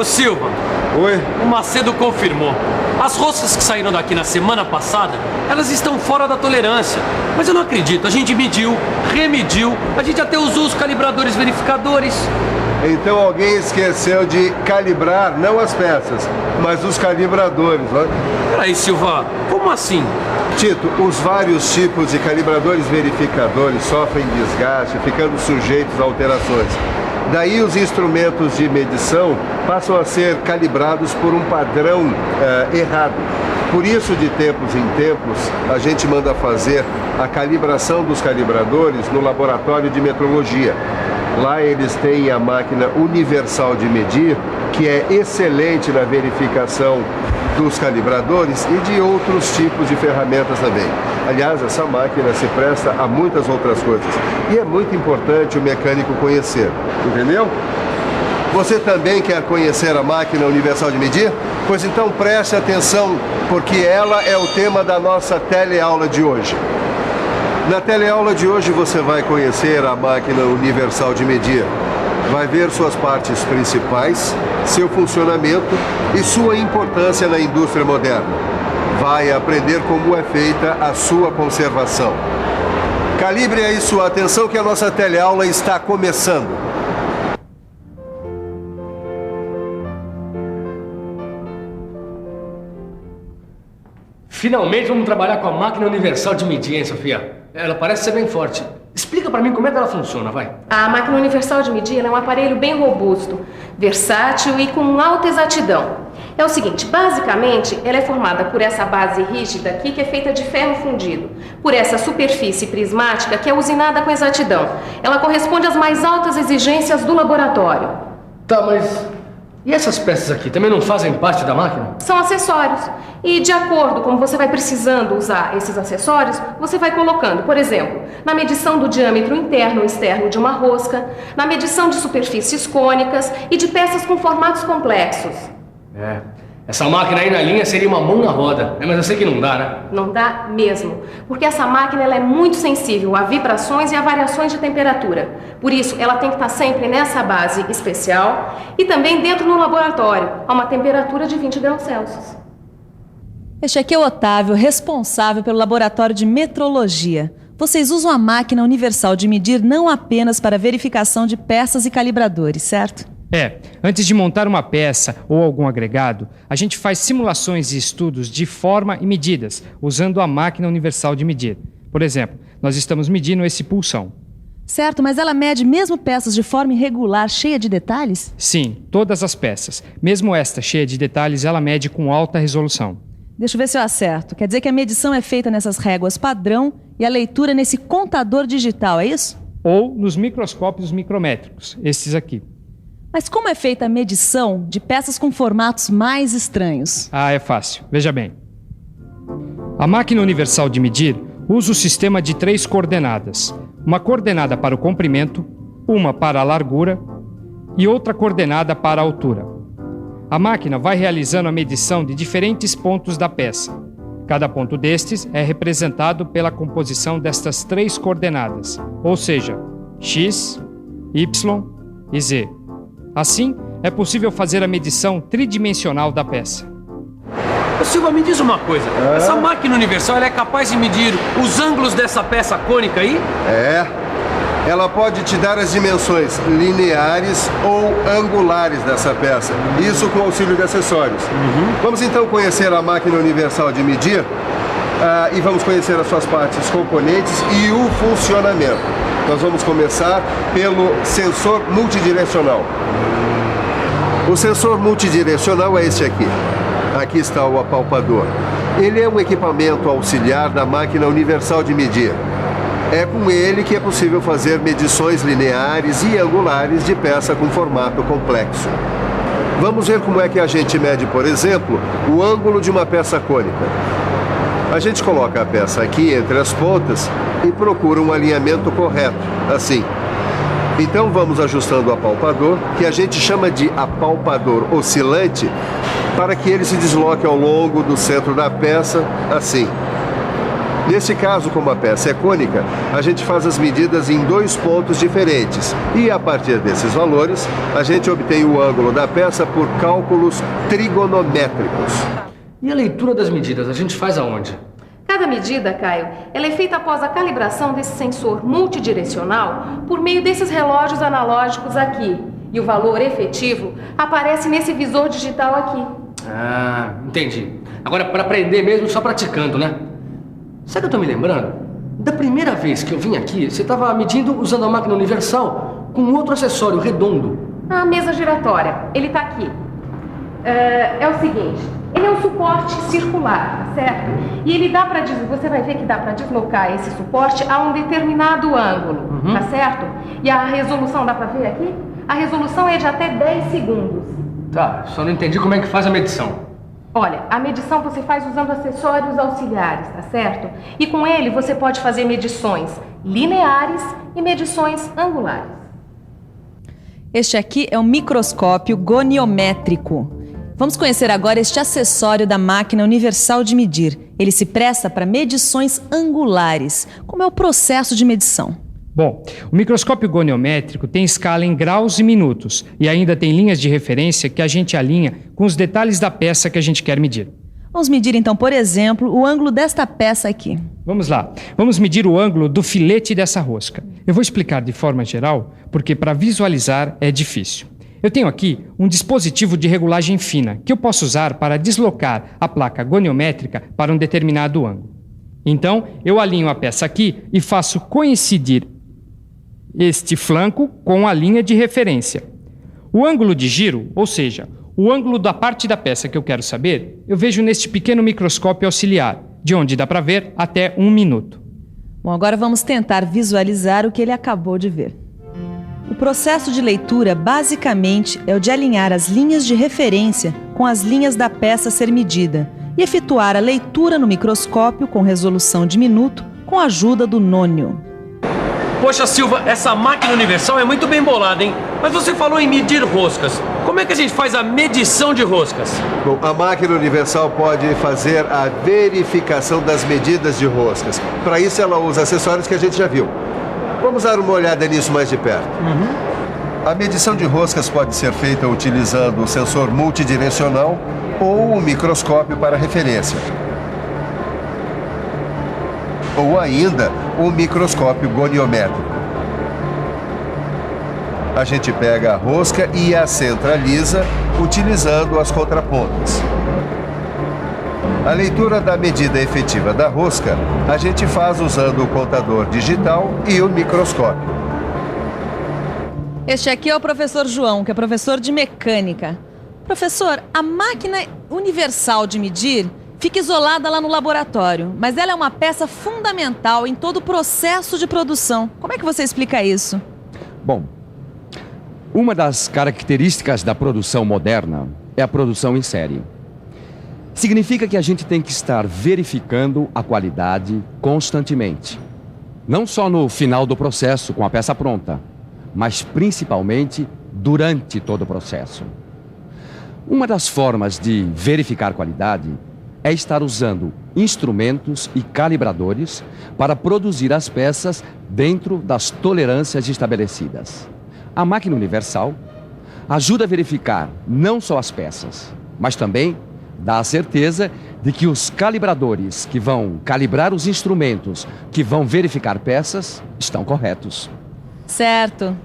Ô Silva. Oi? O Macedo confirmou. As roscas que saíram daqui na semana passada, elas estão fora da tolerância. Mas eu não acredito. A gente mediu, remediu, a gente até usou os calibradores verificadores. Então alguém esqueceu de calibrar, não as peças, mas os calibradores, né? Peraí, Silva, como assim? Tito, os vários tipos de calibradores verificadores sofrem desgaste, ficando sujeitos a alterações. Daí os instrumentos de medição passam a ser calibrados por um padrão errado. Por isso, de tempos em tempos, a gente manda fazer a calibração dos calibradores no laboratório de metrologia. Lá eles têm a máquina universal de medir, que é excelente na verificação dos calibradores e de outros tipos de ferramentas também. Aliás, essa máquina se presta a muitas outras coisas. E é muito importante o mecânico conhecer, entendeu? Você também quer conhecer a máquina universal de medir? Pois então preste atenção, porque ela é o tema da nossa teleaula de hoje. Na teleaula de hoje você vai conhecer a máquina universal de medir. Vai ver suas partes principais, seu funcionamento e sua importância na indústria moderna. Vai aprender como é feita a sua conservação. Calibre aí sua atenção que a nossa teleaula está começando. Finalmente vamos trabalhar com a máquina universal de medir, hein, Sofia? Ela parece ser bem forte. Explica pra mim como é que ela funciona, vai. A máquina universal de medir é um aparelho bem robusto, versátil e com alta exatidão. É o seguinte, basicamente, ela é formada por essa base rígida aqui, que é feita de ferro fundido, por essa superfície prismática, que é usinada com exatidão. Ela corresponde às mais altas exigências do laboratório. Tá, mas... e essas peças aqui também não fazem parte da máquina? São acessórios. E de acordo com você vai precisando usar esses acessórios, você vai colocando, por exemplo, na medição do diâmetro interno ou externo de uma rosca, na medição de superfícies cônicas e de peças com formatos complexos. Essa máquina aí na linha seria uma mão na roda, mas eu sei que não dá, né? Não dá mesmo, porque essa máquina ela é muito sensível a vibrações e a variações de temperatura. Por isso, ela tem que estar sempre nessa base especial e também dentro do laboratório, a uma temperatura de 20 graus Celsius. Este aqui é o Otávio, responsável pelo laboratório de metrologia. Vocês usam a máquina universal de medir não apenas para verificação de peças e calibradores, certo? Antes de montar uma peça ou algum agregado, a gente faz simulações e estudos de forma e medidas, usando a máquina universal de medir. Por exemplo, nós estamos medindo esse pulsão. Certo, mas ela mede mesmo peças de forma irregular, cheia de detalhes? Sim, todas as peças. Mesmo esta cheia de detalhes, ela mede com alta resolução. Deixa eu ver se eu acerto. Quer dizer que a medição é feita nessas réguas padrão e a leitura nesse contador digital, é isso? Ou nos microscópios micrométricos, esses aqui. Mas como é feita a medição de peças com formatos mais estranhos? É fácil. Veja bem. A máquina universal de medir usa o sistema de 3 coordenadas. Uma coordenada para o comprimento, uma para a largura e outra coordenada para a altura. A máquina vai realizando a medição de diferentes pontos da peça. Cada ponto destes é representado pela composição destas 3 coordenadas, ou seja, x, y e z. Assim, é possível fazer a medição tridimensional da peça. Ô Silva, me diz uma coisa. Essa máquina universal ela é capaz de medir os ângulos dessa peça cônica aí? Ela pode te dar as dimensões lineares ou angulares dessa peça. Isso com auxílio de acessórios. Vamos então conhecer a máquina universal de medir e vamos conhecer as suas partes componentes e o funcionamento. Nós vamos começar pelo sensor multidirecional. O sensor multidirecional é este aqui. Aqui está o apalpador. Ele é um equipamento auxiliar da máquina universal de medir. É com ele que é possível fazer medições lineares e angulares de peça com formato complexo. Vamos ver como é que a gente mede, por exemplo, o ângulo de uma peça cônica. A gente coloca a peça aqui entre as pontas e procura um alinhamento correto, assim. Então vamos ajustando o apalpador, que a gente chama de apalpador oscilante, para que ele se desloque ao longo do centro da peça, assim. Nesse caso, como a peça é cônica, a gente faz as medidas em 2 pontos diferentes. E a partir desses valores, a gente obtém o ângulo da peça por cálculos trigonométricos. E a leitura das medidas, a gente faz aonde? Cada medida, Caio, ela é feita após a calibração desse sensor multidirecional por meio desses relógios analógicos aqui. E o valor efetivo aparece nesse visor digital aqui. Ah, entendi. Agora, para aprender mesmo, só praticando, né? Sabe o que eu tô me lembrando? Da primeira vez que eu vim aqui, você estava medindo usando a máquina universal com outro acessório redondo. A mesa giratória, ele tá aqui. É o seguinte, ele é um suporte circular, tá certo? E ele dá para você vai ver que dá para deslocar esse suporte a um determinado ângulo, tá certo? E a resolução, dá para ver aqui? A resolução é de até 10 segundos. Tá, só não entendi como é que faz a medição. Olha, a medição você faz usando acessórios auxiliares, tá certo? E com ele você pode fazer medições lineares e medições angulares. Este aqui é o microscópio goniométrico. Vamos conhecer agora este acessório da máquina universal de medir. Ele se presta para medições angulares. Como é o processo de medição? Bom, o microscópio goniométrico tem escala em graus e minutos e ainda tem linhas de referência que a gente alinha com os detalhes da peça que a gente quer medir. Vamos medir então, por exemplo, o ângulo desta peça aqui. Vamos lá. Vamos medir o ângulo do filete dessa rosca. Eu vou explicar de forma geral, porque para visualizar é difícil. Eu tenho aqui um dispositivo de regulagem fina que eu posso usar para deslocar a placa goniométrica para um determinado ângulo. Então, eu alinho a peça aqui e faço coincidir este flanco com a linha de referência. O ângulo de giro, ou seja, o ângulo da parte da peça que eu quero saber, eu vejo neste pequeno microscópio auxiliar, de onde dá para ver até 1 minuto. Bom, agora vamos tentar visualizar o que ele acabou de ver. O processo de leitura, basicamente, é o de alinhar as linhas de referência com as linhas da peça a ser medida e efetuar a leitura no microscópio com resolução de minuto com a ajuda do nônio. Poxa, Silva, essa máquina universal é muito bem bolada, hein? Mas você falou em medir roscas. Como é que a gente faz a medição de roscas? Bom, a máquina universal pode fazer a verificação das medidas de roscas. Para isso, ela usa acessórios que a gente já viu. Vamos dar uma olhada nisso mais de perto. A medição de roscas pode ser feita utilizando o sensor multidirecional ou o microscópio para referência. Ou ainda o microscópio goniométrico. A gente pega a rosca e a centraliza utilizando as contrapontas. A leitura da medida efetiva da rosca a gente faz usando o contador digital e o microscópio. Este aqui é o professor João, que é professor de mecânica. Professor, a máquina universal de medir fica isolada lá no laboratório, mas ela é uma peça fundamental em todo o processo de produção. Como é que você explica isso? Bom, uma das características da produção moderna é a produção em série. Significa que a gente tem que estar verificando a qualidade constantemente. Não só no final do processo, com a peça pronta, mas principalmente durante todo o processo. Uma das formas de verificar qualidade é estar usando instrumentos e calibradores para produzir as peças dentro das tolerâncias estabelecidas. A máquina universal ajuda a verificar não só as peças, mas também dá a certeza de que os calibradores que vão calibrar os instrumentos que vão verificar peças estão corretos. Certo.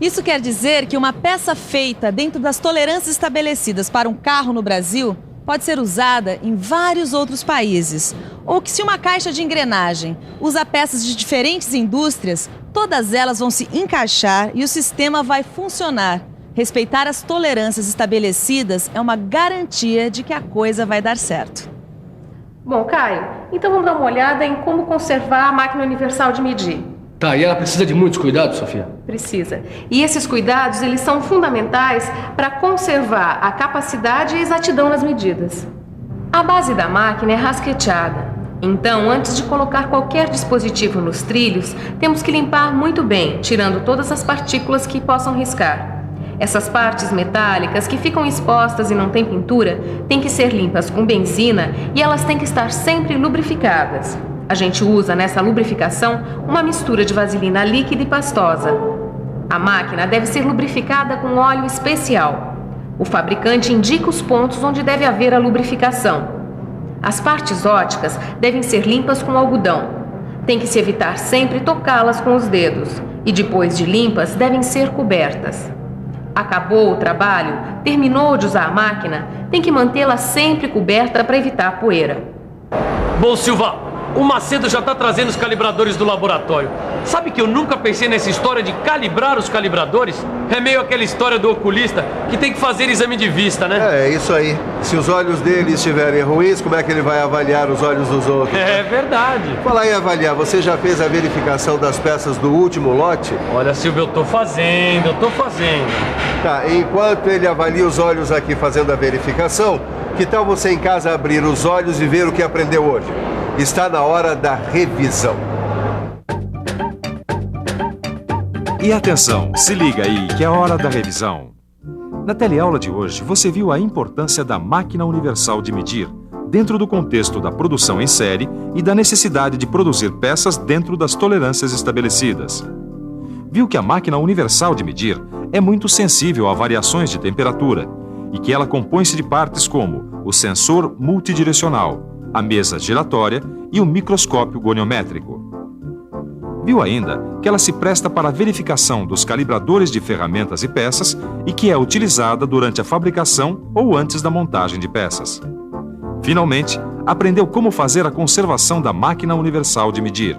Isso quer dizer que uma peça feita dentro das tolerâncias estabelecidas para um carro no Brasil pode ser usada em vários outros países. Ou que se uma caixa de engrenagem usa peças de diferentes indústrias, todas elas vão se encaixar e o sistema vai funcionar. Respeitar as tolerâncias estabelecidas é uma garantia de que a coisa vai dar certo. Bom, Caio, então vamos dar uma olhada em como conservar a máquina universal de medir. Tá, e ela precisa de muitos cuidados, Sofia? Precisa. E esses cuidados, eles são fundamentais para conservar a capacidade e exatidão nas medidas. A base da máquina é rasqueteada. Então, antes de colocar qualquer dispositivo nos trilhos, temos que limpar muito bem, tirando todas as partículas que possam riscar. Essas partes metálicas que ficam expostas e não têm pintura têm que ser limpas com benzina e elas têm que estar sempre lubrificadas. A gente usa nessa lubrificação uma mistura de vaselina líquida e pastosa. A máquina deve ser lubrificada com óleo especial. O fabricante indica os pontos onde deve haver a lubrificação. As partes óticas devem ser limpas com algodão. Tem que se evitar sempre tocá-las com os dedos. E depois de limpas, devem ser cobertas. Acabou o trabalho, terminou de usar a máquina, tem que mantê-la sempre coberta para evitar poeira. Bom, Silva, o Macedo já tá trazendo os calibradores do laboratório. Sabe que eu nunca pensei nessa história de calibrar os calibradores? É meio aquela história do oculista que tem que fazer exame de vista, né? É isso aí. Se os olhos dele estiverem ruins, como é que ele vai avaliar os olhos dos outros? É verdade. Falar em avaliar, você já fez a verificação das peças do último lote? Olha, Silvio, eu tô fazendo. Tá, enquanto ele avalia os olhos aqui fazendo a verificação, que tal você em casa abrir os olhos e ver o que aprendeu hoje? Está na hora da revisão. E atenção, se liga aí que é a hora da revisão. Na teleaula de hoje, você viu a importância da máquina universal de medir, dentro do contexto da produção em série e da necessidade de produzir peças dentro das tolerâncias estabelecidas. Viu que a máquina universal de medir é muito sensível a variações de temperatura e que ela compõe-se de partes como o sensor multidirecional, a mesa giratória e o microscópio goniométrico. Viu ainda que ela se presta para a verificação dos calibradores de ferramentas e peças e que é utilizada durante a fabricação ou antes da montagem de peças. Finalmente, aprendeu como fazer a conservação da máquina universal de medir.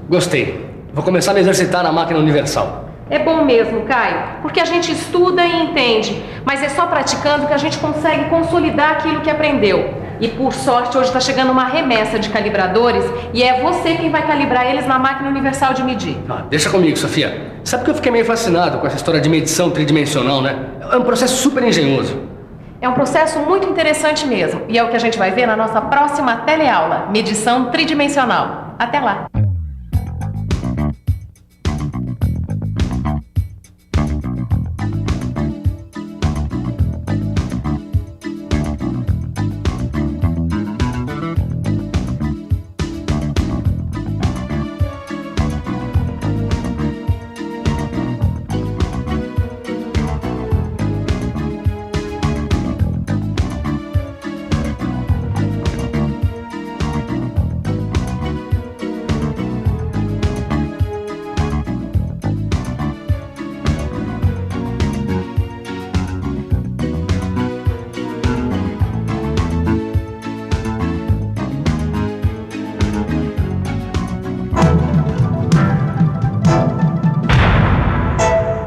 Gostei. Vou começar a me exercitar na máquina universal. É bom mesmo, Caio, porque a gente estuda e entende, mas é só praticando que a gente consegue consolidar aquilo que aprendeu. E por sorte, hoje está chegando uma remessa de calibradores e é você quem vai calibrar eles na máquina universal de medir. Deixa comigo, Sofia. Sabe que eu fiquei meio fascinado com essa história de medição tridimensional, né? É um processo super engenhoso. É um processo muito interessante mesmo e é o que a gente vai ver na nossa próxima teleaula, medição tridimensional. Até lá!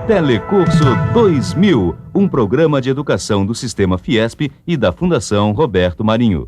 Telecurso 2000, um programa de educação do Sistema Fiesp e da Fundação Roberto Marinho.